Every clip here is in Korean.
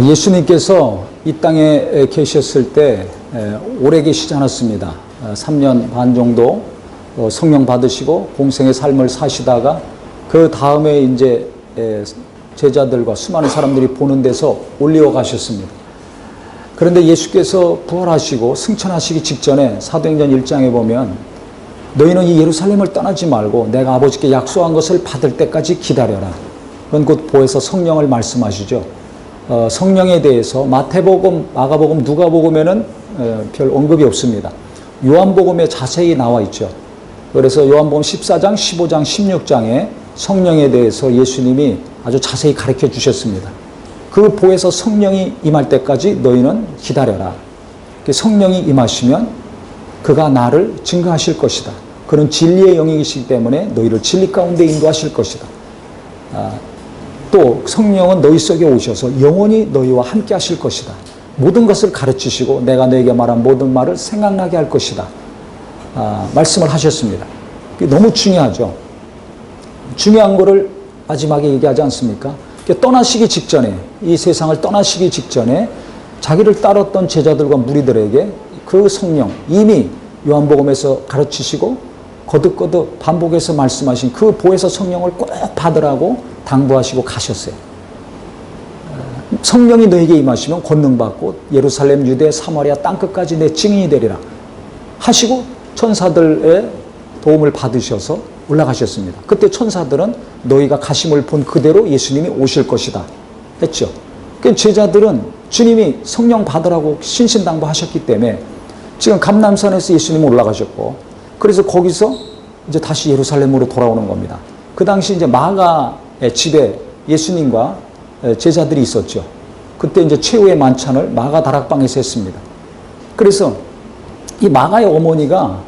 예수님께서 이 땅에 계셨을 때 오래 계시지 않았습니다. 3년 반 정도 성령 받으시고 공생의 삶을 사시다가 그 다음에 이제 제자들과 수많은 사람들이 보는 데서 올리어 가셨습니다. 그런데 예수께서 부활하시고 승천하시기 직전에 사도행전 1장에 보면 너희는 이 예루살렘을 떠나지 말고 내가 아버지께 약속한 것을 받을 때까지 기다려라. 그건 곧 보혜사 성령을 말씀하시죠. 성령에 대해서 마태복음, 마가복음, 누가복음에는 별 언급이 없습니다. 요한복음에 자세히 나와 있죠. 그래서 요한복음 14장, 15장, 16장에 성령에 대해서 예수님이 아주 자세히 가르쳐 주셨습니다. 그 보혜사 성령이 임할 때까지 너희는 기다려라. 성령이 임하시면 그가 나를 증거하실 것이다. 그는 진리의 영이시기 때문에 너희를 진리 가운데 인도하실 것이다. 또 성령은 너희 속에 오셔서 영원히 너희와 함께 하실 것이다. 모든 것을 가르치시고 내가 너에게 말한 모든 말을 생각나게 할 것이다. 말씀을 하셨습니다. 너무 중요하죠. 중요한 거를 마지막에 얘기하지 않습니까? 떠나시기 직전에, 이 세상을 떠나시기 직전에 자기를 따랐던 제자들과 무리들에게 그 성령, 이미 요한복음에서 가르치시고 거듭거듭 반복해서 말씀하신 그 보혜사 성령을 꼭 받으라고 당부하시고 가셨어요. 성령이 너에게 임하시면 권능받고 예루살렘, 유대, 사마리아 땅끝까지 내 증인이 되리라 하시고 천사들의 도움을 받으셔서 올라가셨습니다. 그때 천사들은 너희가 가심을 본 그대로 예수님이 오실 것이다 했죠. 그러니까 제자들은 주님이 성령 받으라고 신신당부하셨기 때문에 지금 감람산에서 예수님이 올라가셨고, 그래서 거기서 이제 다시 예루살렘으로 돌아오는 겁니다. 그 당시 이제 마가의 집에 예수님과 제자들이 있었죠. 그때 이제 최후의 만찬을 마가 다락방에서 했습니다. 그래서 이 마가의 어머니가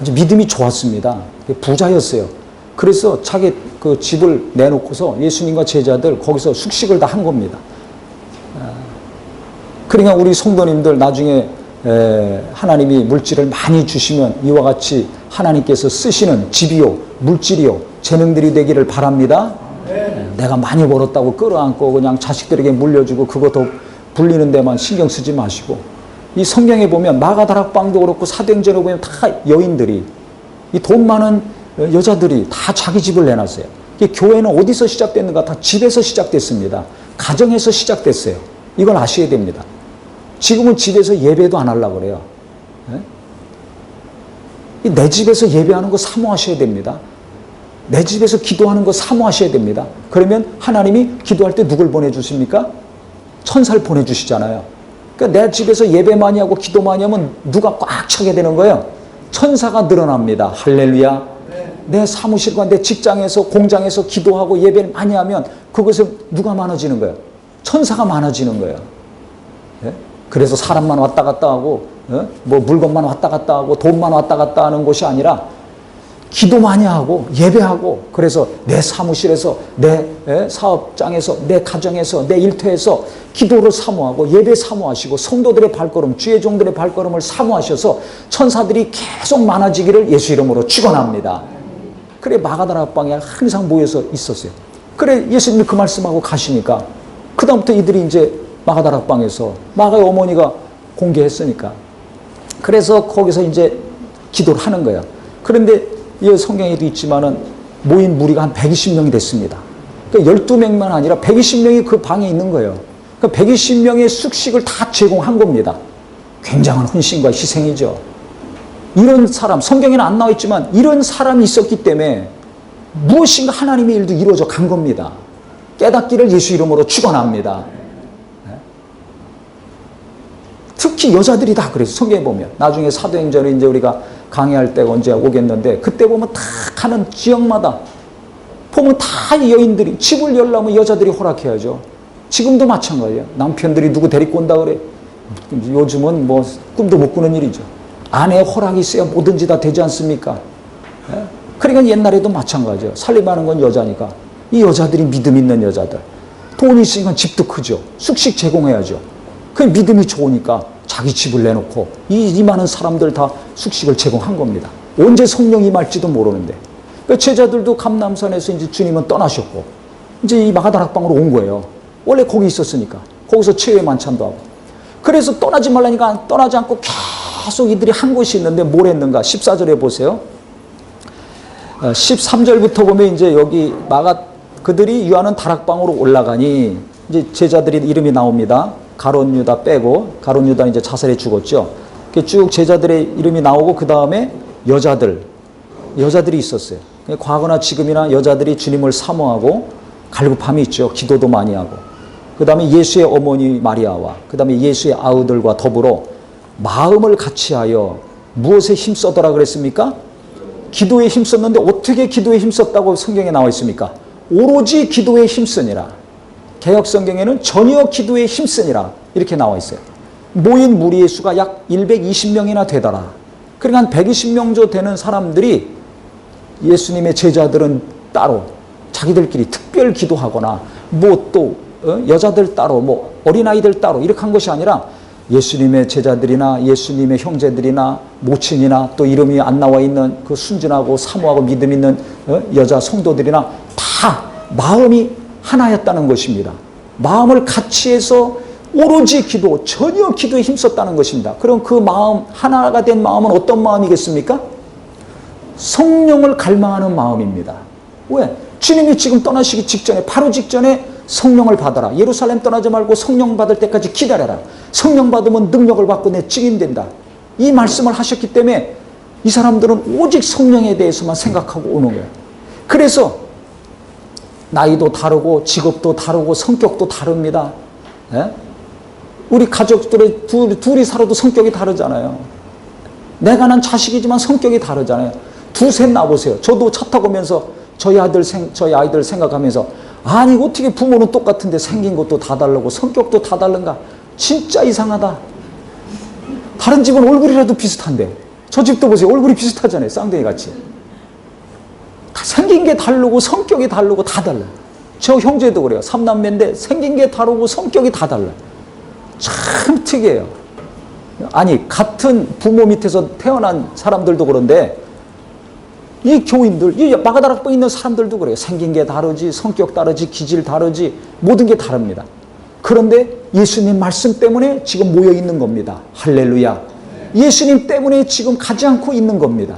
이제 믿음이 좋았습니다. 부자였어요. 그래서 자기 그 집을 내놓고서 예수님과 제자들 거기서 숙식을 다 한 겁니다. 그러니까 우리 성도님들 나중에 하나님이 물질을 많이 주시면 이와 같이 하나님께서 쓰시는 집이요, 물질이요, 재능들이 되기를 바랍니다. 내가 많이 벌었다고 끌어안고 그냥 자식들에게 물려주고 그거 더 불리는 데만 신경 쓰지 마시고, 이 성경에 보면 마가다락방도 그렇고 사도행전에 보면 다 여인들이, 이 돈 많은 여자들이 다 자기 집을 내놨어요. 교회는 어디서 시작됐는가? 다 집에서 시작됐습니다. 가정에서 시작됐어요. 이걸 아셔야 됩니다. 지금은 집에서 예배도 안 하려고 그래요. 내 집에서 예배하는 거 사모하셔야 됩니다. 내 집에서 기도하는 거 사모하셔야 됩니다. 그러면 하나님이 기도할 때 누굴 보내주십니까? 천사를 보내주시잖아요. 그러니까 내 집에서 예배 많이 하고 기도 많이 하면 누가 꽉 차게 되는 거예요? 천사가 늘어납니다. 할렐루야. 내 사무실과 내 직장에서 공장에서 기도하고 예배를 많이 하면 그것에 누가 많아지는 거예요? 천사가 많아지는 거예요. 그래서 사람만 왔다 갔다 하고 뭐 물건만 왔다 갔다 하고 돈만 왔다 갔다 하는 곳이 아니라 기도 많이 하고 예배하고, 그래서 내 사무실에서, 내 사업장에서, 내 가정에서, 내 일터에서 기도를 사모하고 예배 사모하시고 성도들의 발걸음, 주의 종들의 발걸음을 사모하셔서 천사들이 계속 많아지기를 예수 이름으로 축원합니다. 그래 마가다락방에 항상 모여서 있었어요. 그래 예수님이 그 말씀하고 가시니까 그 다음부터 이들이 이제 마가다락방에서, 마가의 어머니가 공개했으니까, 그래서 거기서 이제 기도를 하는 거예요. 그런데 이 성경에도 있지만은 모인 무리가 한 120명이 됐습니다. 그러니까 12명만 아니라 120명이 그 방에 있는 거예요. 그러니까 120명의 숙식을 다 제공한 겁니다. 굉장한 헌신과 희생이죠. 이런 사람, 성경에는 안 나와 있지만 이런 사람이 있었기 때문에 무엇인가 하나님의 일도 이루어져 간 겁니다. 깨닫기를 예수 이름으로 축원합니다. 특히 여자들이 다 그래서 성경에 보면, 나중에 사도행전에 이제 우리가 강의할 때가 언제 오겠는데, 그때 보면 다 가는 지역마다 보면 다 여인들이, 집을 열려면 여자들이 허락해야죠. 지금도 마찬가지예요. 남편들이 누구 데리고 온다 그래. 요즘은 뭐 꿈도 못 꾸는 일이죠. 아내의 허락이 있어야 뭐든지 다 되지 않습니까? 그러니까 옛날에도 마찬가지예요. 살림하는 건 여자니까 이 여자들이 믿음 있는 여자들, 돈이 있으니까 집도 크죠. 숙식 제공해야죠. 그 믿음이 좋으니까 자기 집을 내놓고 이 많은 사람들 다 숙식을 제공한 겁니다. 언제 성령이 임할지도 모르는데. 그러니까 제자들도 감람산에서 이제 주님은 떠나셨고 이제 이 마가다락방으로 온 거예요. 원래 거기 있었으니까. 거기서 치유의 만찬도 하고. 그래서 떠나지 말라니까 떠나지 않고 계속 이들이 한 곳이 있는데 뭘 했는가? 14절에 보세요. 13절부터 보면 이제 여기 그들이 유하는 다락방으로 올라가니 이제 제자들이 이름이 나옵니다. 가룟 유다 빼고, 가룟 유다는 이제 자살해 죽었죠. 쭉 제자들의 이름이 나오고 그 다음에 여자들이 있었어요. 과거나 지금이나 여자들이 주님을 사모하고 갈급함이 있죠. 기도도 많이 하고. 그 다음에 예수의 어머니 마리아와 그 다음에 예수의 아우들과 더불어 마음을 같이하여 무엇에 힘써더라 그랬습니까? 기도에 힘썼는데 어떻게 기도에 힘썼다고 성경에 나와 있습니까? 오로지 기도에 힘쓰니라. 개역 성경에는 전혀 기도에 힘쓰니라 이렇게 나와 있어요. 모인 무리의 수가 약 120명이나 되더라. 그러니까 한 120명 정도 되는 사람들이 예수님의 제자들은 따로 자기들끼리 특별 기도하거나 뭐 또 여자들 따로 뭐 어린아이들 따로 이렇게 한 것이 아니라 예수님의 제자들이나 예수님의 형제들이나 모친이나 또 이름이 안 나와 있는 그 순진하고 사모하고 믿음 있는 여자 성도들이나 다 마음이 하나였다는 것입니다. 마음을 같이 해서 오로지 기도, 전혀 기도에 힘썼다는 것입니다. 그럼 그 마음, 하나가 된 마음은 어떤 마음이겠습니까? 성령을 갈망하는 마음입니다. 왜? 주님이 지금 떠나시기 직전에, 바로 직전에 성령을 받아라. 예루살렘 떠나지 말고 성령 받을 때까지 기다려라. 성령 받으면 능력을 받고 내 증인된다. 이 말씀을 하셨기 때문에 이 사람들은 오직 성령에 대해서만 생각하고 오는 거예요. 그래서 나이도 다르고 직업도 다르고 성격도 다릅니다. 예? 우리 가족들의 둘이 살아도 성격이 다르잖아요. 내가 난 자식이지만 성격이 다르잖아요. 두셋 나보세요. 저도 차 타고 오면서 저희 아이들 생각하면서 아니 어떻게 부모는 똑같은데 생긴 것도 다 다르고 성격도 다 다른가? 진짜 이상하다. 다른 집은 얼굴이라도 비슷한데 저 집도 보세요. 얼굴이 비슷하잖아요. 쌍둥이 같이. 다 생긴 게 다르고 성격이 다르고 다 달라요. 저 형제도 그래요. 3남매인데 생긴 게 다르고 성격이 다 달라요. 참 특이해요. 아니 같은 부모 밑에서 태어난 사람들도 그런데 이 교인들, 이 마가다락방에 있는 사람들도 그래요. 생긴 게 다르지, 성격 다르지, 기질 다르지, 모든 게 다릅니다. 그런데 예수님 말씀 때문에 지금 모여 있는 겁니다. 할렐루야. 예수님 때문에 지금 가지 않고 있는 겁니다.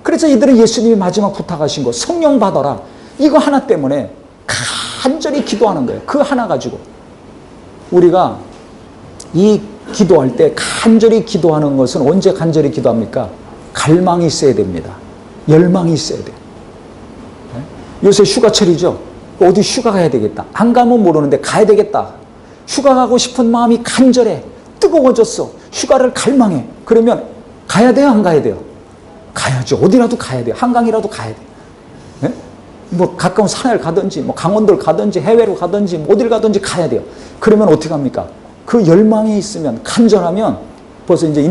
그래서 이들은 예수님이 마지막 부탁하신 거, 성령 받아라. 이거 하나 때문에 간절히 기도하는 거예요. 그 하나 가지고. 우리가 이 기도할 때 간절히 기도하는 것은 언제 간절히 기도합니까? 갈망이 있어야 됩니다. 열망이 있어야 돼요. 요새 휴가철이죠. 어디 휴가 가야 되겠다. 안 가면 모르는데 가야 되겠다. 휴가 가고 싶은 마음이 간절해. 뜨거워졌어. 휴가를 갈망해. 그러면 가야 돼요? 안 가야 돼요? 가야죠. 어디라도 가야 돼요. 한강이라도 가야 돼요. 네? 뭐 가까운 산을 가든지 뭐 강원도를 가든지 해외로 가든지 뭐 어딜 가든지 가야 돼요. 그러면 어떻게 합니까? 그 열망이 있으면 간절하면 벌써 이제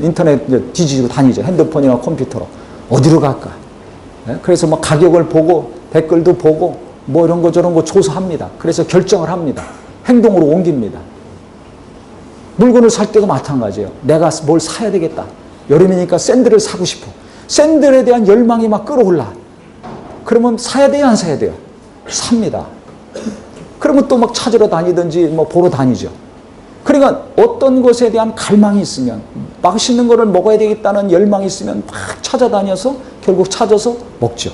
인터넷 뒤지고 다니죠. 핸드폰이나 컴퓨터로. 어디로 갈까? 네? 그래서 뭐 가격을 보고 댓글도 보고 뭐 이런 거 저런 거 조사합니다. 그래서 결정을 합니다. 행동으로 옮깁니다. 물건을 살 때도 마찬가지예요. 내가 뭘 사야 되겠다. 여름이니까 샌들을 사고 싶어. 샌들에 대한 열망이 막 끌어올라. 그러면 사야 돼요? 안 사야 돼요? 삽니다. 그러면 또 막 찾으러 다니든지 뭐 보러 다니죠. 그러니까 어떤 것에 대한 갈망이 있으면 맛있는 거를 먹어야 되겠다는 열망이 있으면 막 찾아다녀서 결국 찾아서 먹죠.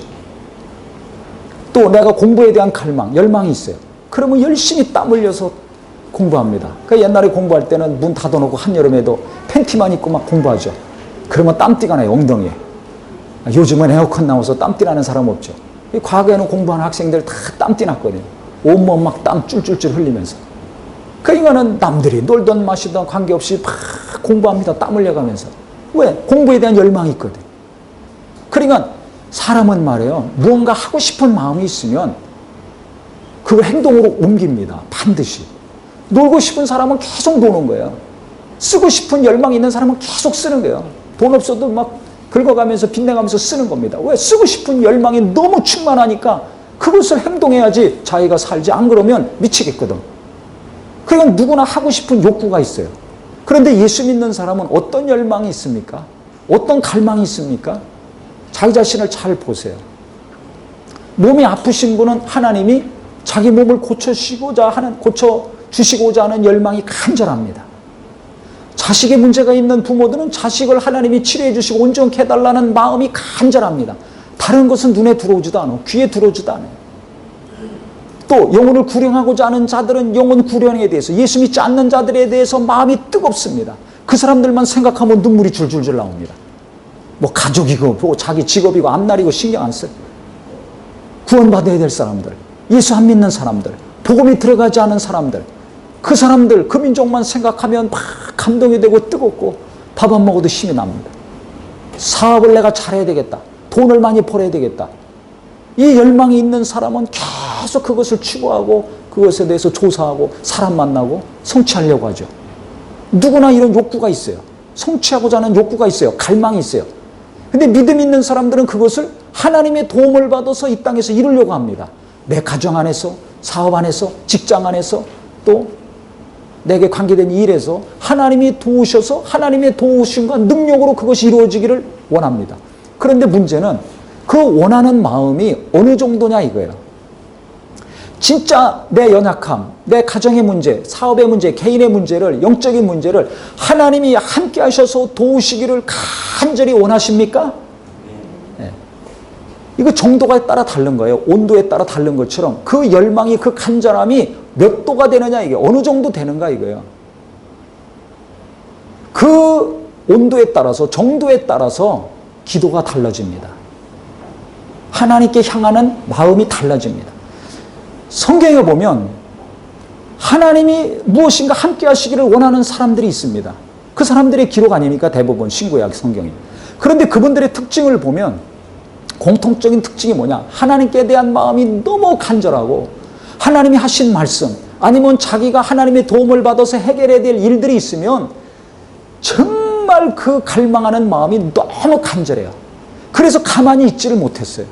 또 내가 공부에 대한 갈망, 열망이 있어요. 그러면 열심히 땀 흘려서 공부합니다. 그러니까 옛날에 공부할 때는 문 닫아놓고 한여름에도 팬티만 입고 막 공부하죠. 그러면 땀띠가 나요, 엉덩이에. 요즘은 에어컨 나와서 땀띠 나는 사람 없죠. 과거에는 공부하는 학생들 다 땀띠 났거든요. 온몸 막 땀 쫄쫄쫄 흘리면서. 그러니까는 남들이 놀던 마시던 관계없이 막 공부합니다. 땀 흘려가면서. 왜? 공부에 대한 열망이 있거든. 그러니까 사람은 말이에요. 무언가 하고 싶은 마음이 있으면 그걸 행동으로 옮깁니다. 반드시. 놀고 싶은 사람은 계속 노는 거예요. 쓰고 싶은 열망이 있는 사람은 계속 쓰는 거예요. 돈 없어도 막 긁어가면서 빚내가면서 쓰는 겁니다. 왜? 쓰고 싶은 열망이 너무 충만하니까 그것을 행동해야지 자기가 살지. 안 그러면 미치겠거든. 그러니까 누구나 하고 싶은 욕구가 있어요. 그런데 예수 믿는 사람은 어떤 열망이 있습니까? 어떤 갈망이 있습니까? 자기 자신을 잘 보세요. 몸이 아프신 분은 하나님이 자기 몸을 고쳐주시고자 하는, 주시고자 하는 열망이 간절합니다. 자식의 문제가 있는 부모들은 자식을 하나님이 치료해 주시고 온전케 해달라는 마음이 간절합니다. 다른 것은 눈에 들어오지도 않아, 귀에 들어오지도 않아요. 또 영혼을 구령하고자 하는 자들은 영혼 구령에 대해서, 예수 믿지 않는 자들에 대해서 마음이 뜨겁습니다. 그 사람들만 생각하면 눈물이 줄줄줄 나옵니다. 뭐 가족이고 뭐 자기 직업이고 앞날이고 신경 안 써요. 구원받아야 될 사람들, 예수 안 믿는 사람들, 복음이 들어가지 않은 사람들, 그 사람들, 그 민족만 생각하면 막 감동이 되고 뜨겁고 밥 안 먹어도 힘이 납니다. 사업을 내가 잘해야 되겠다, 돈을 많이 벌어야 되겠다, 이 열망이 있는 사람은 계속 그것을 추구하고 그것에 대해서 조사하고 사람 만나고 성취하려고 하죠. 누구나 이런 욕구가 있어요. 성취하고자 하는 욕구가 있어요. 갈망이 있어요. 근데 믿음 있는 사람들은 그것을 하나님의 도움을 받아서 이 땅에서 이루려고 합니다. 내 가정 안에서, 사업 안에서, 직장 안에서, 또 내게 관계된 일에서 하나님이 도우셔서 하나님의 도우심과 능력으로 그것이 이루어지기를 원합니다. 그런데 문제는 그 원하는 마음이 어느 정도냐 이거예요. 진짜 내 연약함, 내 가정의 문제, 사업의 문제, 개인의 문제를, 영적인 문제를 하나님이 함께 하셔서 도우시기를 간절히 원하십니까? 네. 이거 정도가 따라 다른 거예요. 온도에 따라 다른 것처럼 그 열망이, 그 간절함이 몇 도가 되느냐, 이게 어느 정도 되는가 이거예요. 그 온도에 따라서, 정도에 따라서 기도가 달라집니다. 하나님께 향하는 마음이 달라집니다. 성경에 보면 하나님이 무엇인가 함께 하시기를 원하는 사람들이 있습니다. 그 사람들의 기록 아닙니까? 대부분 신구약 성경이. 그런데 그분들의 특징을 보면 공통적인 특징이 뭐냐? 하나님께 대한 마음이 너무 간절하고 하나님이 하신 말씀, 아니면 자기가 하나님의 도움을 받아서 해결해야 될 일들이 있으면 정말 그 갈망하는 마음이 너무 간절해요. 그래서 가만히 있지를 못했어요.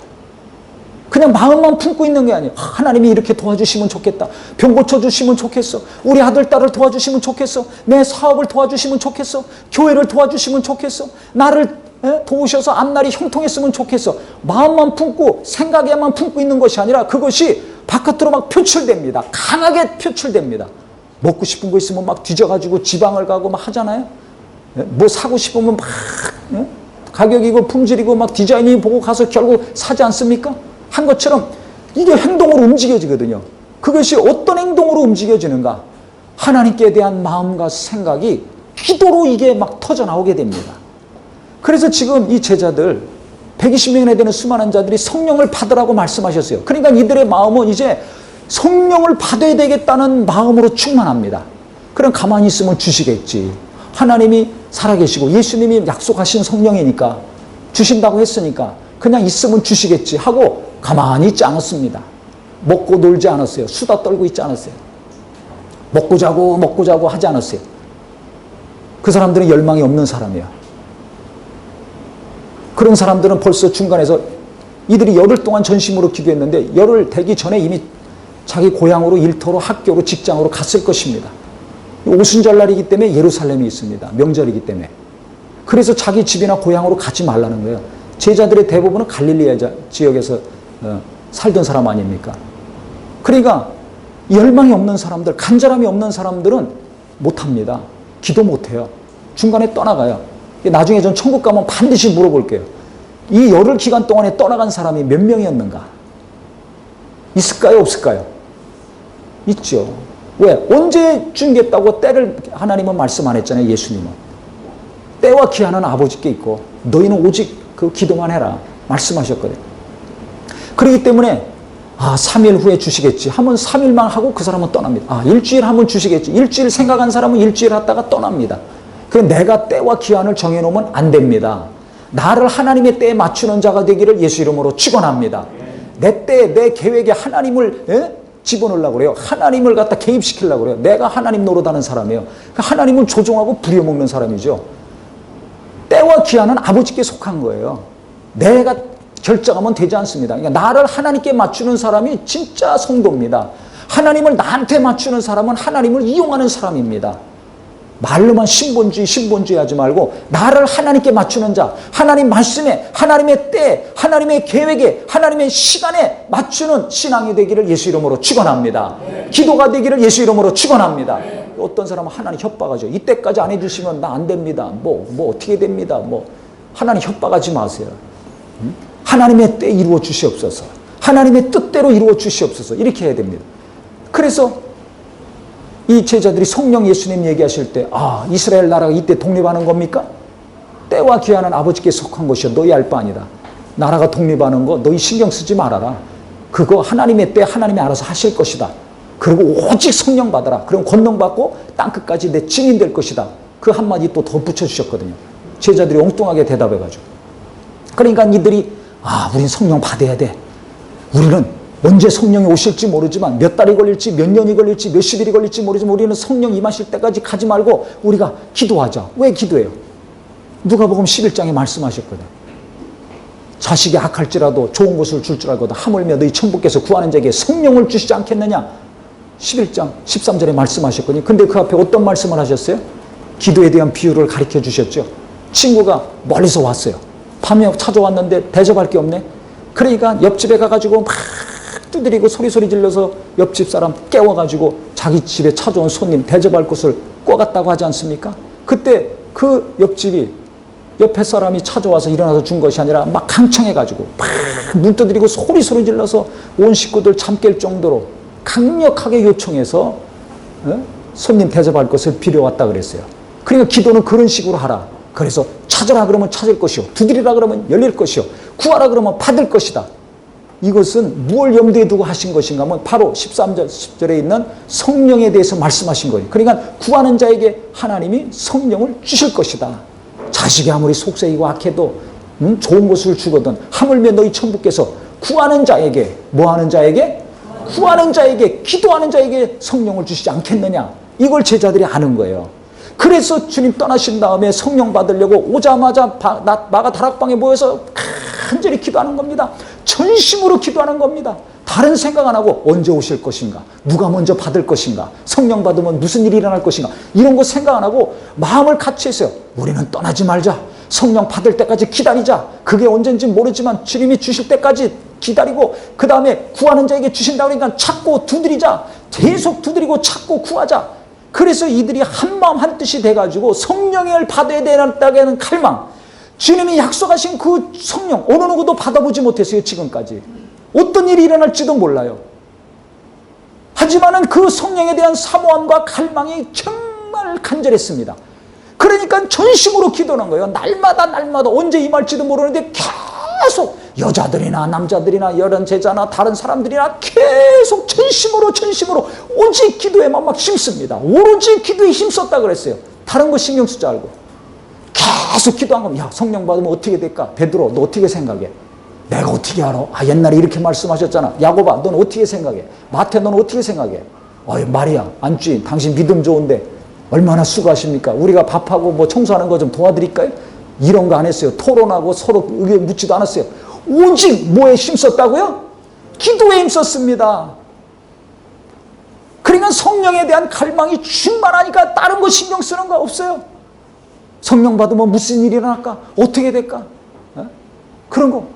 그냥 마음만 품고 있는 게 아니에요. 하나님이 이렇게 도와주시면 좋겠다. 병 고쳐주시면 좋겠어. 우리 아들, 딸을 도와주시면 좋겠어. 내 사업을 도와주시면 좋겠어. 교회를 도와주시면 좋겠어. 나를 도우셔서 앞날이 형통했으면 좋겠어. 마음만 품고 생각에만 품고 있는 것이 아니라 그것이 바깥으로 막 표출됩니다. 강하게 표출됩니다. 먹고 싶은 거 있으면 막 뒤져가지고 지방을 가고 막 하잖아요. 뭐 사고 싶으면 막 가격이고 품질이고 막 디자인이 보고 가서 결국 사지 않습니까? 한 것처럼 이게 행동으로 움직여지거든요. 그것이 어떤 행동으로 움직여지는가? 하나님께 대한 마음과 생각이 기도로 이게 막 터져나오게 됩니다. 그래서 지금 이 제자들 120명이나 되는 수많은 자들이 성령을 받으라고 말씀하셨어요. 그러니까 이들의 마음은 이제 성령을 받아야 되겠다는 마음으로 충만합니다. 그럼 가만히 있으면 주시겠지. 하나님이 살아계시고 예수님이 약속하신 성령이니까, 주신다고 했으니까 그냥 있으면 주시겠지 하고 가만히 있지 않았습니다. 먹고 놀지 않았어요. 수다 떨고 있지 않았어요. 먹고 자고 하지 않았어요. 그 사람들은 열망이 없는 사람이에요. 그런 사람들은 벌써 중간에서 이들이 열흘 동안 전심으로 기도했는데 열흘 되기 전에 이미 자기 고향으로, 일터로, 학교로, 직장으로 갔을 것입니다. 오순절날이기 때문에 예루살렘이 있습니다. 명절이기 때문에. 그래서 자기 집이나 고향으로 가지 말라는 거예요. 제자들의 대부분은 갈릴리 지역에서 살던 사람 아닙니까? 그러니까 열망이 없는 사람들, 간절함이 없는 사람들은 못합니다. 기도 못해요. 중간에 떠나가요. 나중에 전 천국 가면 반드시 물어볼게요. 이 열흘 기간 동안에 떠나간 사람이 몇 명이었는가? 있을까요? 없을까요? 있죠. 왜? 언제 주겠다고 때를 하나님은 말씀 안 했잖아요. 예수님은. 때와 기한은 아버지께 있고 너희는 오직 그 기도만 해라 말씀하셨거든요. 그렇기 때문에 3일 후에 주시겠지 하면 3일만 하고 그 사람은 떠납니다. 일주일 하면 주시겠지. 일주일 생각한 사람은 일주일 하다가 떠납니다. 그 내가 때와 기한을 정해놓으면 안 됩니다. 나를 하나님의 때에 맞추는 자가 되기를 예수 이름으로 축원합니다. 내 때에, 내 계획에 하나님을 집어넣으려고 그래요. 하나님을 갖다 개입시키려고 그래요. 내가 하나님 노릇하는 사람이에요. 하나님은 조종하고 부려먹는 사람이죠. 때와 기한은 아버지께 속한 거예요. 내가 결정하면 되지 않습니다. 그러니까 나를 하나님께 맞추는 사람이 진짜 성도입니다. 하나님을 나한테 맞추는 사람은 하나님을 이용하는 사람입니다. 말로만 신본주의 하지 말고 나를 하나님께 맞추는 자, 하나님 말씀에, 하나님의 때, 하나님의 계획에, 하나님의 시간에 맞추는 신앙이 되기를 예수 이름으로 축원합니다. 기도가 되기를 예수 이름으로 축원합니다. 어떤 사람은 하나님 협박하죠. 이때까지 안 해주시면 나 안 됩니다. 뭐 어떻게 됩니다. 하나님 협박하지 마세요. 하나님의 때 이루어 주시옵소서. 하나님의 뜻대로 이루어 주시옵소서. 이렇게 해야 됩니다. 그래서 이 제자들이 성령 예수님 얘기하실 때, 이스라엘 나라가 이때 독립하는 겁니까? 때와 기한은 아버지께 속한 것이요 너희 알 바 아니다. 나라가 독립하는 거 너희 신경 쓰지 말아라. 그거 하나님의 때 하나님이 알아서 하실 것이다. 그리고 오직 성령 받아라. 그럼 권능받고 땅끝까지 내 증인 될 것이다. 그 한마디 또 덧붙여 주셨거든요. 제자들이 엉뚱하게 대답해가지고. 그러니까 이들이 우린 성령 받아야 돼. 우리는 언제 성령이 오실지 모르지만 몇 달이 걸릴지 몇 년이 걸릴지 몇십 일이 걸릴지 모르지만 우리는 성령 임하실 때까지 가지 말고 우리가 기도하자. 왜 기도해요? 누가복음 11장에 말씀하셨거든. 자식이 악할지라도 좋은 것을 줄 줄 알거든. 하물며 너희 천부께서 구하는 자에게 성령을 주시지 않겠느냐. 11장 13절에 말씀하셨거든요. 근데 그 앞에 어떤 말씀을 하셨어요? 기도에 대한 비유를 가르쳐 주셨죠. 친구가 멀리서 왔어요. 밤에 찾아왔는데 대접할 게 없네. 그러니까 옆집에 가가지고 막 두드리고 소리 질러서 옆집 사람 깨워가지고 자기 집에 찾아온 손님 대접할 것을 꿔갔다고 하지 않습니까? 그때 그 옆집이 옆에 사람이 찾아와서 일어나서 준 것이 아니라 막 강청해가지고 막 눈 두드리고 소리 질러서 온 식구들 잠 깰 정도로 강력하게 요청해서 손님 대접할 것을 빌어왔다 그랬어요. 그러니까 기도는 그런 식으로 하라. 그래서 찾으라 그러면 찾을 것이요. 두드리라 그러면 열릴 것이요. 구하라 그러면 받을 것이다. 이것은 무엇을 염두에 두고 하신 것인가 하면 바로 13절, 10절에 있는 성령에 대해서 말씀하신 거예요. 그러니까 구하는 자에게 하나님이 성령을 주실 것이다. 자식이 아무리 속색이고 악해도 좋은 것을 주거든 하물며 너희 천부께서 구하는 자에게 뭐하는 자에게? 구하는 자에게 기도하는 자에게 성령을 주시지 않겠느냐. 이걸 제자들이 아는 거예요. 그래서 주님 떠나신 다음에 성령 받으려고 오자마자 마가 다락방에 모여서 간절히 기도하는 겁니다. 전심으로 기도하는 겁니다. 다른 생각 안 하고 언제 오실 것인가? 누가 먼저 받을 것인가? 성령 받으면 무슨 일이 일어날 것인가? 이런 거 생각 안 하고 마음을 같이 했어요. 우리는 떠나지 말자. 성령 받을 때까지 기다리자. 그게 언젠지 모르지만 주님이 주실 때까지 기다리고 그 다음에 구하는 자에게 주신다고 그러니까 찾고 두드리자. 계속 두드리고 찾고 구하자. 그래서 이들이 한마음 한뜻이 돼가지고 성령을 받아야 되는 갈망. 주님이 약속하신 그 성령 어느 누구도 받아보지 못했어요. 지금까지. 어떤 일이 일어날지도 몰라요. 하지만은 그 성령에 대한 사모함과 갈망이 정말 간절했습니다. 그러니까 전심으로 기도하는 거예요. 날마다 언제 임할지도 모르는데 계속 여자들이나 남자들이나 여러 제자나 다른 사람들이나 계속 전심으로 오직 기도에만 막 힘씁니다. 오로지 기도에 힘썼다 그랬어요. 다른 거 신경 쓰지 말고 계속 기도한 겁니다. 야, 성령 받으면 어떻게 될까? 베드로 너 어떻게 생각해? 내가 어떻게 알아? 옛날에 이렇게 말씀하셨잖아. 야고바 넌 어떻게 생각해? 마태 넌 어떻게 생각해? 마리아 안주인 당신 믿음 좋은데 얼마나 수고하십니까? 우리가 밥하고 뭐 청소하는 거 좀 도와드릴까요? 이런 거 안 했어요. 토론하고 서로 의견 묻지도 않았어요. 오직 뭐에 힘썼다고요? 기도에 힘썼습니다. 그러니까 성령에 대한 갈망이 충만하니까 다른 거 신경 쓰는 거 없어요. 성령 받으면 무슨 일이 일어날까? 어떻게 될까? 그런 거.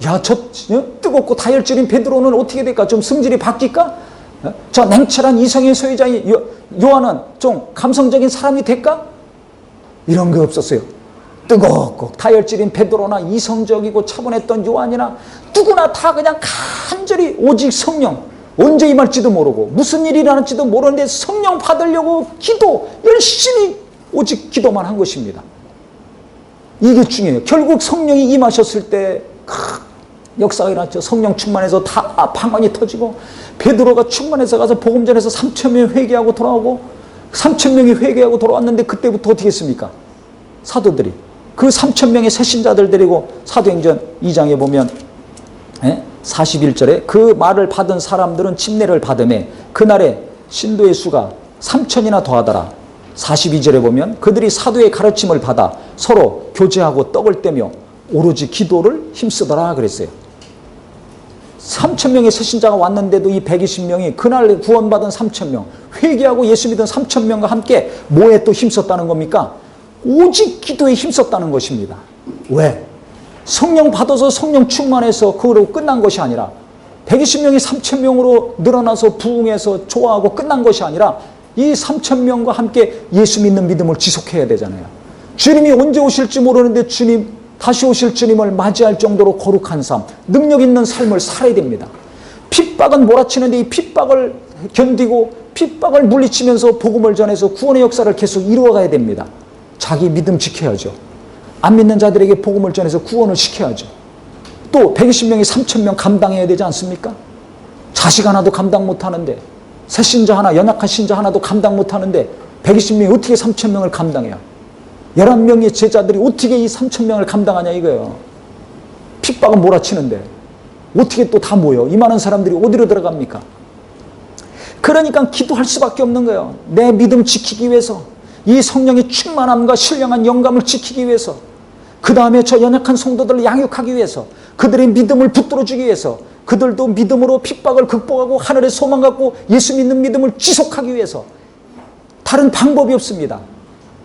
뜨겁고 다혈질인 베드로는 어떻게 될까? 좀 성질이 바뀔까? 저 냉철한 이성의 소유자인 요한은 좀 감성적인 사람이 될까? 이런 게 없었어요. 뜨겁고 다혈질인 베드로나 이성적이고 차분했던 요한이나 누구나 다 그냥 간절히 오직 성령 언제 임할지도 모르고 무슨 일이 일어날지도 모르는데 성령 받으려고 기도 열심히 오직 기도만 한 것입니다. 이게 중요해요. 결국 성령이 임하셨을 때 역사가 일어났죠. 성령 충만해서 다 방언이 터지고 베드로가 충만해서 가서 복음 전해서 3,000명이 회개하고 돌아오고 3,000명이 회개하고 돌아왔는데 그때부터 어떻게 했습니까? 사도들이 그 3,000명의 새신자들 데리고 사도행전 2장에 보면 41절에 그 말을 받은 사람들은 침례를 받으매 그날에 신도의 수가 3,000이나 더하더라. 42절에 보면 그들이 사도의 가르침을 받아 서로 교제하고 떡을 떼며 오로지 기도를 힘쓰더라 그랬어요. 3,000명의 새신자가 왔는데도 이 120명이 그날 구원받은 3,000명, 회개하고 예수 믿은 3,000명과 함께 뭐에 또 힘썼다는 겁니까? 오직 기도에 힘썼다는 것입니다. 왜? 성령 받아서 성령 충만해서 그거로 끝난 것이 아니라 120명이 3,000명으로 늘어나서 부흥해서 좋아하고 끝난 것이 아니라 이 3,000명과 함께 예수 믿는 믿음을 지속해야 되잖아요. 주님이 언제 오실지 모르는데 다시 오실 주님을 맞이할 정도로 거룩한 삶, 능력 있는 삶을 살아야 됩니다. 핍박은 몰아치는데 이 핍박을 견디고 핍박을 물리치면서 복음을 전해서 구원의 역사를 계속 이루어가야 됩니다. 자기 믿음 지켜야죠. 안 믿는 자들에게 복음을 전해서 구원을 시켜야죠. 또 120명이 3,000명 감당해야 되지 않습니까? 자식 하나도 감당 못하는데, 새 신자 하나, 연약한 신자 하나도 감당 못하는데 120명이 어떻게 3,000명을 감당해요? 11명의 제자들이 어떻게 이 3,000명을 감당하냐 이거예요. 핍박은 몰아치는데 어떻게 또 다 모여? 이 많은 사람들이 어디로 들어갑니까? 그러니까 기도할 수밖에 없는 거예요. 내 믿음 지키기 위해서, 이 성령의 충만함과 신령한 영감을 지키기 위해서, 그 다음에 저 연약한 성도들을 양육하기 위해서, 그들의 믿음을 붙들어주기 위해서, 그들도 믿음으로 핍박을 극복하고 하늘의 소망 갖고 예수 믿는 믿음을 지속하기 위해서 다른 방법이 없습니다.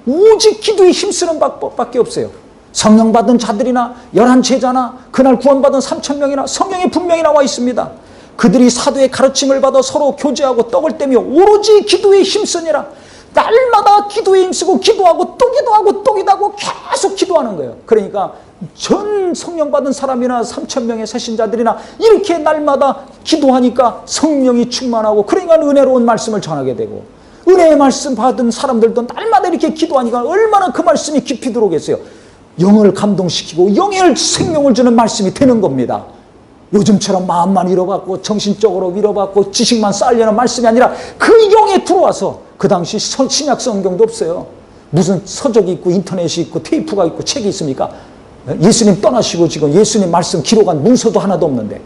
오직 기도에 힘쓰는 방법밖에 없어요. 성령 받은 자들이나 11제자나 그날 구원받은 3,000명이나 성령에 분명히 나와 있습니다. 그들이 사도의 가르침을 받아 서로 교제하고 떡을 떼며 오로지 기도에 힘쓰니라. 날마다 기도에 힘쓰고 기도하고 또 기도하고 또 기도하고 계속 기도하는 거예요. 그러니까 전 성령 받은 사람이나 3,000명의 새신자들이나 이렇게 날마다 기도하니까 성령이 충만하고, 그러니까 은혜로운 말씀을 전하게 되고, 은혜의 말씀 받은 사람들도 날마다 이렇게 기도하니까 얼마나 그 말씀이 깊이 들어오겠어요. 영을 감동시키고 영의 생명을 주는 말씀이 되는 겁니다. 요즘처럼 마음만 위로받고 정신적으로 위로받고 지식만 쌓으려는 말씀이 아니라 그 영에 들어와서, 그 당시 신약 성경도 없어요. 무슨 서적이 있고 인터넷이 있고 테이프가 있고 책이 있습니까? 예수님 떠나시고 지금 예수님 말씀 기록한 문서도 하나도 없는데,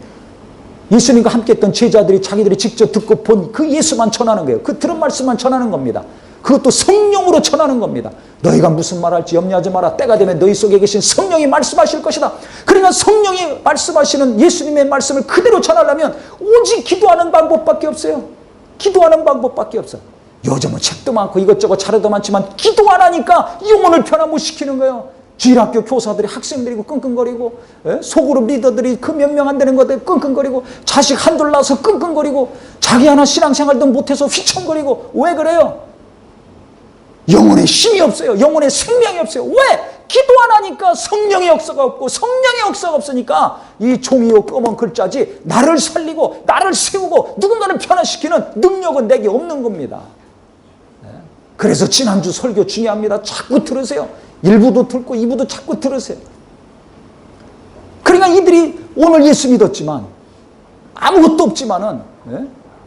예수님과 함께 했던 제자들이 자기들이 직접 듣고 본 그 예수만 전하는 거예요. 그 들은 말씀만 전하는 겁니다. 그것도 성령으로 전하는 겁니다. 너희가 무슨 말할지 염려하지 마라. 때가 되면 너희 속에 계신 성령이 말씀하실 것이다. 그러니까 성령이 말씀하시는 예수님의 말씀을 그대로 전하려면 오직 기도하는 방법밖에 없어요. 기도하는 방법밖에 없어요. 요즘은 책도 많고 이것저것 자료도 많지만 기도 안 하니까 영혼을 변화 못 시키는 거예요. 주일학교 교사들이 학생들이고 끙끙거리고, 속으로 리더들이 그 몇 명 안 되는 것들 끙끙거리고, 자식 한둘 낳아서 끙끙거리고, 자기 하나 신앙생활도 못해서 휘청거리고. 왜 그래요? 영혼의 힘이 없어요. 영혼의 생명이 없어요. 왜? 기도 안 하니까 성령의 역사가 없고, 성령의 역사가 없으니까 이 종이요 검은 글자지 나를 살리고 나를 세우고 누군가를 변화시키는 능력은 내게 없는 겁니다. 그래서 지난주 설교 중요합니다. 자꾸 들으세요. 1부도 듣고 2부도 자꾸 들으세요. 그러니까 이들이 오늘 예수 믿었지만 아무것도 없지만은,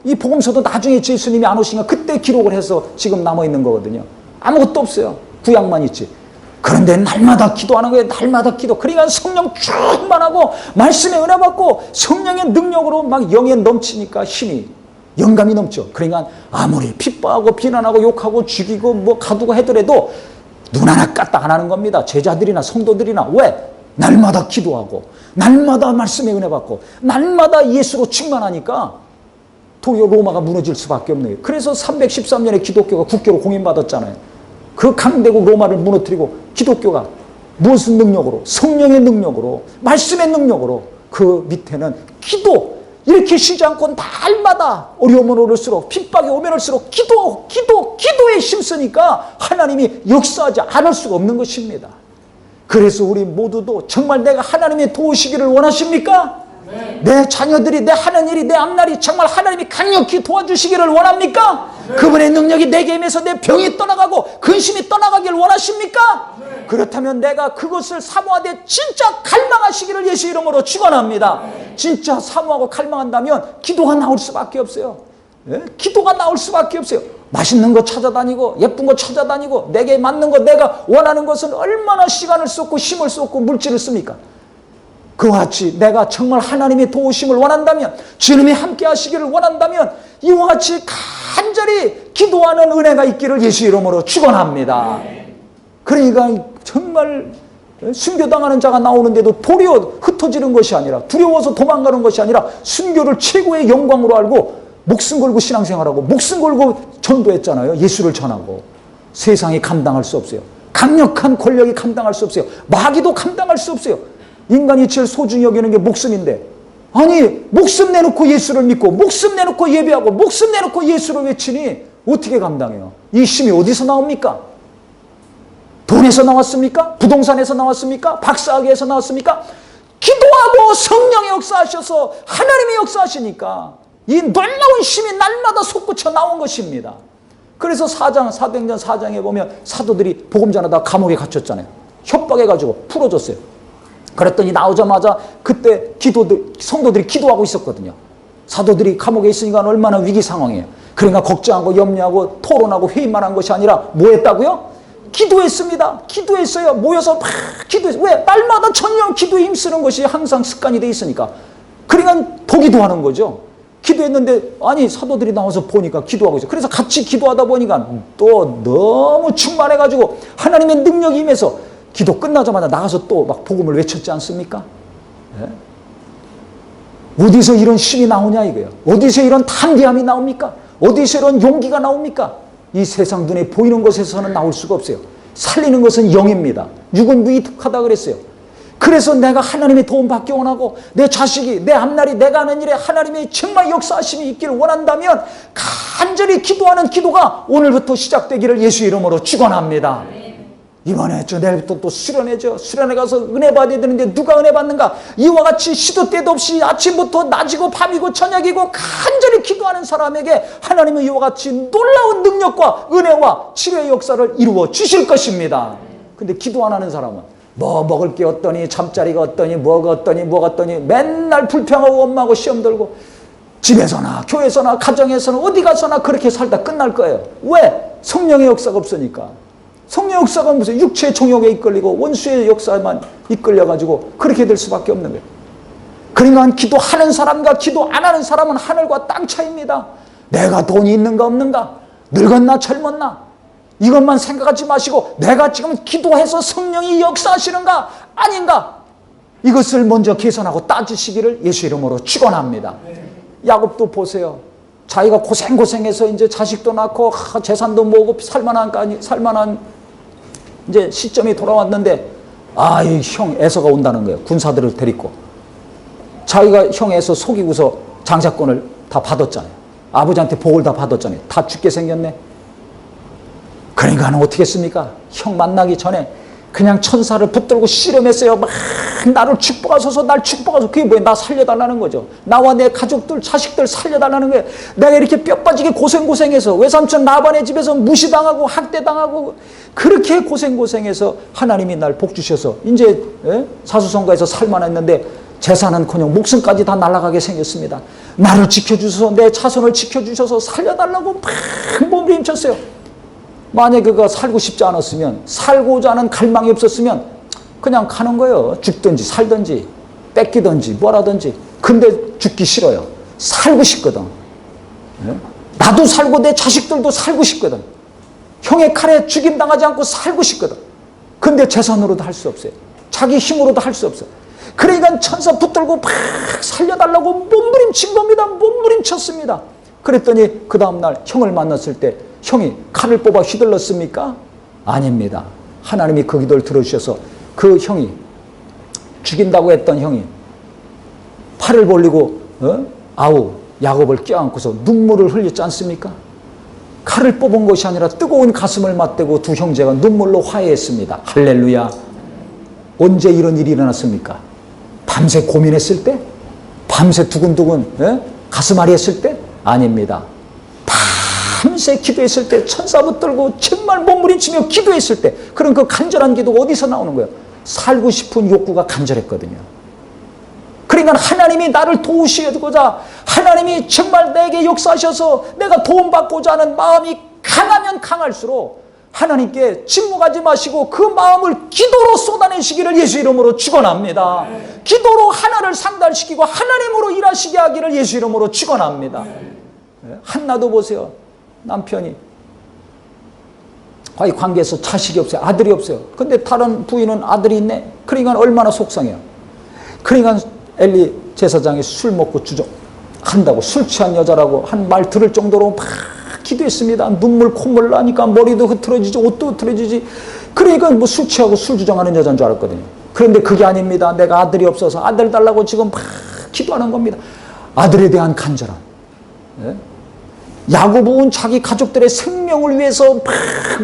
이 복음서도 나중에 예수님이 안 오시니까 그때 기록을 해서 지금 남아있는 거거든요. 아무것도 없어요. 구약만 있지. 그런데 날마다 기도하는 거예요. 날마다 기도. 그러니까 성령 충만하고 말씀의 은혜 받고 성령의 능력으로 막 영에 넘치니까 힘이, 영감이 넘죠. 그러니까 아무리 핍박하고 비난하고 욕하고 죽이고 뭐 가두고 하더라도 눈 하나 까딱 안 하는 겁니다. 제자들이나 성도들이나. 왜? 날마다 기도하고 날마다 말씀의 은혜 받고 날마다 예수로 충만하니까 도리어 로마가 무너질 수밖에 없는 거예요. 그래서 313년에 기독교가 국교로 공인받았잖아요. 그 강대국 로마를 무너뜨리고 기독교가 무슨 능력으로? 성령의 능력으로, 말씀의 능력으로. 그 밑에는 기도, 이렇게 쉬지 않고 날마다 어려움은 오를수록 핍박이 오면 올수록 기도에 힘쓰니까 하나님이 역사하지 않을 수가 없는 것입니다. 그래서 우리 모두도 정말 내가 하나님의 도우시기를 원하십니까? 네. 내 자녀들이, 내 하는 일이, 내 앞날이 정말 하나님이 강력히 도와주시기를 원합니까? 네. 그분의 능력이 내게 임해서 내 병이 떠나가고 근심이 떠나가길 원하십니까? 네. 그렇다면 내가 그것을 사모하되 진짜 갈망하시기를 예수 이름으로 축원합니다. 네. 진짜 사모하고 갈망한다면 기도가 나올 수밖에 없어요. 네? 기도가 나올 수밖에 없어요. 맛있는 거 찾아다니고 예쁜 거 찾아다니고 내게 맞는 거, 내가 원하는 것은 얼마나 시간을 쏟고 힘을 쏟고 물질을 씁니까? 그와 같이 내가 정말 하나님의 도우심을 원한다면, 주님이 함께 하시기를 원한다면 이와 같이 간절히 기도하는 은혜가 있기를 예수 이름으로 축원합니다. 그러니까 정말 순교당하는 자가 나오는데도 도리어 흩어지는 것이 아니라, 두려워서 도망가는 것이 아니라 순교를 최고의 영광으로 알고 목숨 걸고 신앙생활하고 목숨 걸고 전도했잖아요. 예수를 전하고. 세상이 감당할 수 없어요. 강력한 권력이 감당할 수 없어요. 마귀도 감당할 수 없어요. 인간이 제일 소중히 여기는 게 목숨인데, 아니 목숨 내놓고 예수를 믿고 목숨 내놓고 예배하고 목숨 내놓고 예수를 외치니 어떻게 감당해요? 이 힘이 어디서 나옵니까? 돈에서 나왔습니까? 부동산에서 나왔습니까? 박사학위에서 나왔습니까? 기도하고 성령의 역사하셔서 하나님의 역사하시니까 이 놀라운 힘이 날마다 솟구쳐 나온 것입니다. 그래서 사도행전 4장에 보면 사도들이 복음 전하다 감옥에 갇혔잖아요. 협박해가지고 풀어줬어요. 그랬더니 나오자마자 그때 성도들이 기도하고 있었거든요. 사도들이 감옥에 있으니까 얼마나 위기 상황이에요. 그러니까 걱정하고 염려하고 토론하고 회의만 한 것이 아니라 뭐 했다고요? 기도했습니다. 기도했어요. 모여서 막 기도했어요. 왜? 날마다 전령 기도에 힘쓰는 것이 항상 습관이 돼 있으니까. 그러니까 더 기도하는 거죠. 기도했는데 아니 사도들이 나와서 보니까 기도하고 있어요. 그래서 같이 기도하다 보니까 또 너무 충만해가지고 하나님의 능력이 임해서 기도 끝나자마자 나가서 또 막 복음을 외쳤지 않습니까? 네? 어디서 이런 힘이 나오냐 이거예요. 어디서 이런 담대함이 나옵니까? 어디서 이런 용기가 나옵니까? 이 세상 눈에 보이는 것에서는 나올 수가 없어요. 살리는 것은 영입니다. 육은 무익하다 그랬어요. 그래서 내가 하나님의 도움 받기 원하고 내 자식이 내 앞날이 내가 하는 일에 하나님의 정말 역사하심이 있기를 원한다면 간절히 기도하는 기도가 오늘부터 시작되기를 예수 이름으로 축원합니다. 이번에 내일부터 또 수련회죠. 수련회 가서 은혜 받아야 되는데 누가 은혜 받는가? 이와 같이 시도 때도 없이 아침부터 낮이고 밤이고 저녁이고 간절히 기도하는 사람에게 하나님은 이와 같이 놀라운 능력과 은혜와 치료의 역사를 이루어 주실 것입니다. 근데 기도 안 하는 사람은 뭐 먹을 게 어떠니 잠자리가 어떠니 뭐가 어떠니 맨날 불평하고 엄마하고 시험 들고 집에서나 교회에서나 가정에서나 어디 가서나 그렇게 살다 끝날 거예요. 왜? 성령의 역사가 없으니까. 성령 역사가 무슨 육체의 종욕에 이끌리고 원수의 역사만 이끌려가지고 그렇게 될 수밖에 없는 거예요. 그러니까 기도하는 사람과 기도 안 하는 사람은 하늘과 땅 차이입니다. 내가 돈이 있는가 없는가, 늙었나 젊었나 이것만 생각하지 마시고 내가 지금 기도해서 성령이 역사하시는가 아닌가 이것을 먼저 계산하고 따지시기를 예수 이름으로 축원합니다. 야곱도 보세요. 자기가 고생해서 이제 자식도 낳고 재산도 모으고 살만한 이제 시점이 돌아왔는데 이 형 에서가 온다는 거예요. 군사들을 데리고. 자기가 형 에서 속이고서 장사권을 다 받았잖아요. 아버지한테 복을 다 받았잖아요. 다 죽게 생겼네. 그러니까 어떻게 했습니까? 형 만나기 전에 그냥 천사를 붙들고 씨름했어요. 막 나를 축복하소서 날 축복하소서. 그게 뭐예요? 나 살려달라는 거죠. 나와 내 가족들 자식들 살려달라는 거예요. 내가 이렇게 뼈 빠지게 고생해서 외삼촌 라반의 집에서 무시당하고 학대당하고 그렇게 고생해서 하나님이 날 복 주셔서 이제 사수성가에서 살만했는데 재산은커녕 목숨까지 다 날아가게 생겼습니다. 나를 지켜주셔서 내 자손을 지켜주셔서 살려달라고 막 몸부림쳤어요. 만약에 그가 살고 싶지 않았으면 살고자 하는 갈망이 없었으면 그냥 가는 거예요. 죽든지 살든지 뺏기든지 뭐라든지. 근데 죽기 싫어요. 살고 싶거든. 나도 살고 내 자식들도 살고 싶거든. 형의 칼에 죽임당하지 않고 살고 싶거든. 근데 재산으로도 할 수 없어요. 자기 힘으로도 할 수 없어요. 그러니까 천사 붙들고 막 살려달라고 몸부림친 겁니다. 몸부림쳤습니다. 그랬더니 그 다음날 형을 만났을 때 형이 칼을 뽑아 휘둘렀습니까? 아닙니다. 하나님이 그 기도를 들어주셔서 그 형이 죽인다고 했던 형이 팔을 벌리고 야곱을 껴안고서 눈물을 흘렸지 않습니까? 칼을 뽑은 것이 아니라 뜨거운 가슴을 맞대고 두 형제가 눈물로 화해했습니다. 할렐루야. 언제 이런 일이 일어났습니까? 밤새 고민했을 때? 밤새 두근두근 가슴앓이 했을 때? 아닙니다. 밤새 기도했을 때, 천사 붙들고 정말 몸부림치며 기도했을 때, 그럼 그 간절한 기도가 어디서 나오는 거예요? 살고 싶은 욕구가 간절했거든요. 그러니까 하나님이 나를 도우시고자 하나님이 정말 내게 역사하셔서 내가 도움받고자 하는 마음이 강하면 강할수록 하나님께 침묵하지 마시고 그 마음을 기도로 쏟아내시기를 예수 이름으로 축원합니다. 기도로 하나를 상달시키고 하나님으로 일하시게 하기를 예수 이름으로 축원합니다. 한나도 보세요. 남편이 관계에서 자식이 없어요. 아들이 없어요. 근데 다른 부인은 아들이 있네. 그러니까 얼마나 속상해요. 그러니까 엘리 제사장이 술 먹고 주정한다고, 술 취한 여자라고 한 말 들을 정도로 막 기도했습니다. 눈물 콧물 나니까 머리도 흐트러지지, 옷도 흐트러지지. 그러니까 뭐 술 취하고 술 주정하는 여자인 줄 알았거든요. 그런데 그게 아닙니다. 내가 아들이 없어서 아들 달라고 지금 막 기도하는 겁니다. 아들에 대한 간절함. 예? 야고보는 자기 가족들의 생명을 위해서 막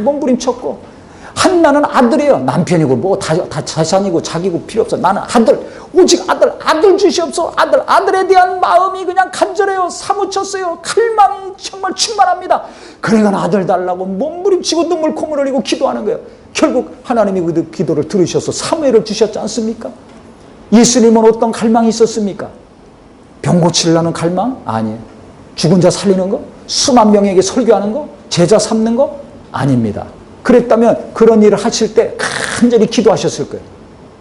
몸부림쳤고, 한나는 아들이에요. 남편이고 뭐 다 자산이고 자기고 필요 없어. 나는 아들, 오직 아들 주시옵소서. 아들에 대한 마음이 그냥 간절해요. 사무쳤어요. 칼망이 정말 충만합니다. 그러니까 아들 달라고 몸부림치고 눈물 콧물 흘리고 기도하는 거예요. 결국 하나님이 그 기도를 들으셔서 사무엘을 주셨지 않습니까? 예수님은 어떤 갈망이 있었습니까? 병 고치려는 갈망? 아니에요. 죽은 자 살리는 거? 수만 명에게 설교하는 거? 제자 삼는 거? 아닙니다. 그랬다면 그런 일을 하실 때 간절히 기도하셨을 거예요.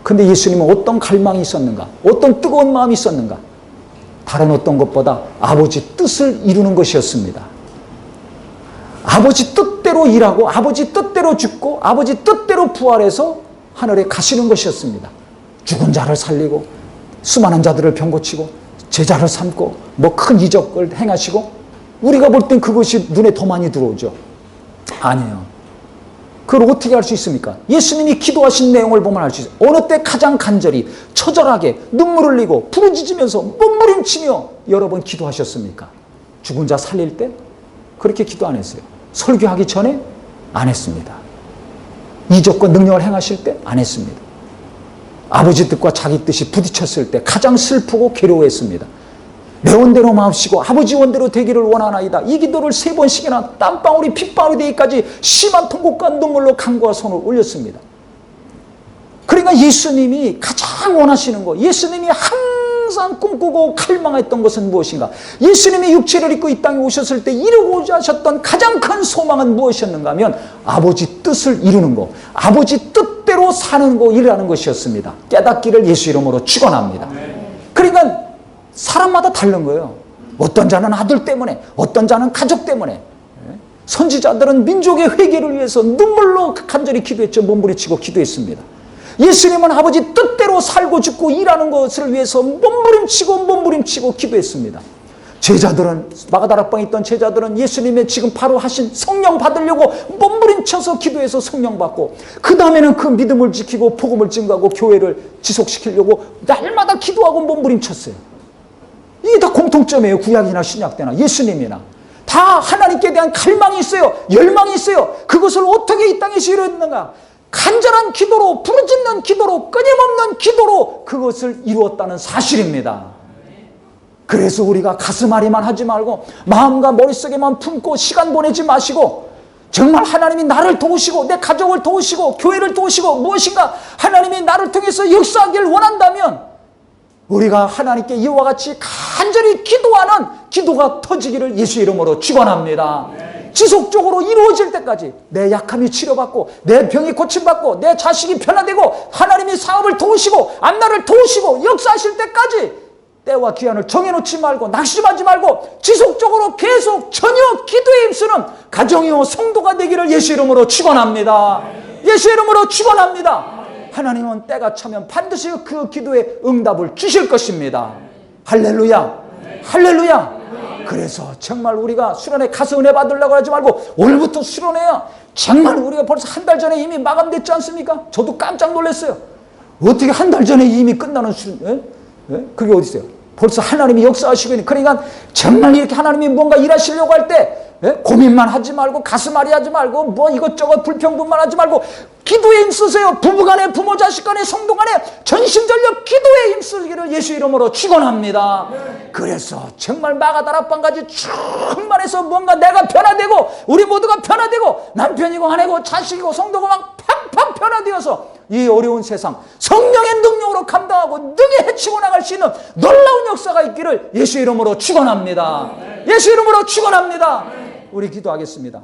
근데 예수님은 어떤 갈망이 있었는가? 어떤 뜨거운 마음이 있었는가? 다른 어떤 것보다 아버지 뜻을 이루는 것이었습니다. 아버지 뜻대로 일하고 아버지 뜻대로 죽고 아버지 뜻대로 부활해서 하늘에 가시는 것이었습니다. 죽은 자를 살리고 수많은 자들을 병 고치고 제자를 삼고 뭐 큰 이적을 행하시고, 우리가 볼 땐 그것이 눈에 더 많이 들어오죠. 아니에요. 그걸 어떻게 할 수 있습니까? 예수님이 기도하신 내용을 보면 알 수 있어요. 어느 때 가장 간절히 처절하게 눈물 흘리고 부르짖으면서 몸부림치며 여러 번 기도하셨습니까? 죽은 자 살릴 때? 그렇게 기도 안 했어요. 설교하기 전에 안 했습니다. 이적과 능력을 행하실 때 안 했습니다. 아버지 뜻과 자기 뜻이 부딪혔을 때 가장 슬프고 괴로워했습니다. 내 원대로 마옵시고 아버지 원대로 되기를 원하나이다. 이 기도를 3번씩이나 땀방울이 핏방울이 되기까지 심한 통곡과 눈물로 간구와 손을 올렸습니다. 그러니까 예수님이 가장 원하시는 것, 예수님이 항상 꿈꾸고 갈망했던 것은 무엇인가? 예수님이 육체를 입고 이 땅에 오셨을 때 이루고자 하셨던 가장 큰 소망은 무엇이었는가 하면 아버지 뜻을 이루는 것, 아버지 뜻대로 사는 것, 일하는 것이었습니다. 깨닫기를 예수 이름으로 축원합니다. 그러니까 사람마다 다른 거예요. 어떤 자는 아들 때문에, 어떤 자는 가족 때문에. 선지자들은 민족의 회개를 위해서 눈물로 간절히 기도했죠. 몸부림치고 기도했습니다. 예수님은 아버지 뜻대로 살고 죽고 일하는 것을 위해서 몸부림치고 기도했습니다. 제자들은, 마가다락방에 있던 제자들은 예수님의 지금 바로 하신 성령 받으려고 몸부림쳐서 기도해서 성령 받고, 그 다음에는 그 믿음을 지키고 복음을 증거하고 교회를 지속시키려고 날마다 기도하고 몸부림쳤어요. 이게 다 공통점이에요. 구약이나 신약 때나 예수님이나. 다 하나님께 대한 갈망이 있어요. 열망이 있어요. 그것을 어떻게 이 땅에서 이루었는가? 간절한 기도로, 부르짖는 기도로, 끊임없는 기도로 그것을 이루었다는 사실입니다. 그래서 우리가 가슴앓이만 하지 말고 마음과 머릿속에만 품고 시간 보내지 마시고, 정말 하나님이 나를 도우시고 내 가족을 도우시고 교회를 도우시고 무엇인가 하나님이 나를 통해서 역사하길 원한다면 우리가 하나님께 이와 같이 간절히 기도하는 기도가 터지기를 예수 이름으로 축원합니다. 지속적으로 이루어질 때까지 내 약함이 치료받고 내 병이 고침받고 내 자식이 변화되고 하나님이 사업을 도우시고 앞날을 도우시고 역사하실 때까지 때와 기한을 정해놓지 말고 낙심하지 말고 지속적으로 계속 전혀 기도에 힘쓰는 가정이요 성도가 되기를 예수 이름으로 축원합니다. 예수 이름으로 축원합니다. 하나님은 때가 차면 반드시 그 기도에 응답을 주실 것입니다. 할렐루야, 할렐루야. 그래서 정말 우리가 수련회 가서 은혜 받으려고 하지 말고 오늘부터 수련회야. 정말 우리가 벌써 한 달 전에 이미 마감됐지 않습니까? 저도 깜짝 놀랐어요. 어떻게 한 달 전에 이미 끝나는 수련회? 그게 어디 있어요? 벌써 하나님이 역사하시고 있는. 그러니까 정말 이렇게 하나님이 뭔가 일하시려고 할 때 고민만 하지 말고 가슴앓이 하지 말고 뭐 이것저것 불평분만 하지 말고 기도에 힘쓰세요. 부부간에 부모 자식간에 성도간에 전심전력 기도에 힘쓰기를 예수 이름으로 축원합니다. 그래서 정말 마가다락방까지 충만해서 뭔가 내가 변화되고 우리 모두가 변화되고 남편이고 아내고 자식이고 성도가 막 팍팍 변화되어서 이 어려운 세상 성령의 능력으로 감당하고 능히 헤치고 나갈 수 있는 놀라운 역사가 있기를 예수 이름으로 축원합니다. 예수 이름으로 축원합니다. 우리 기도하겠습니다.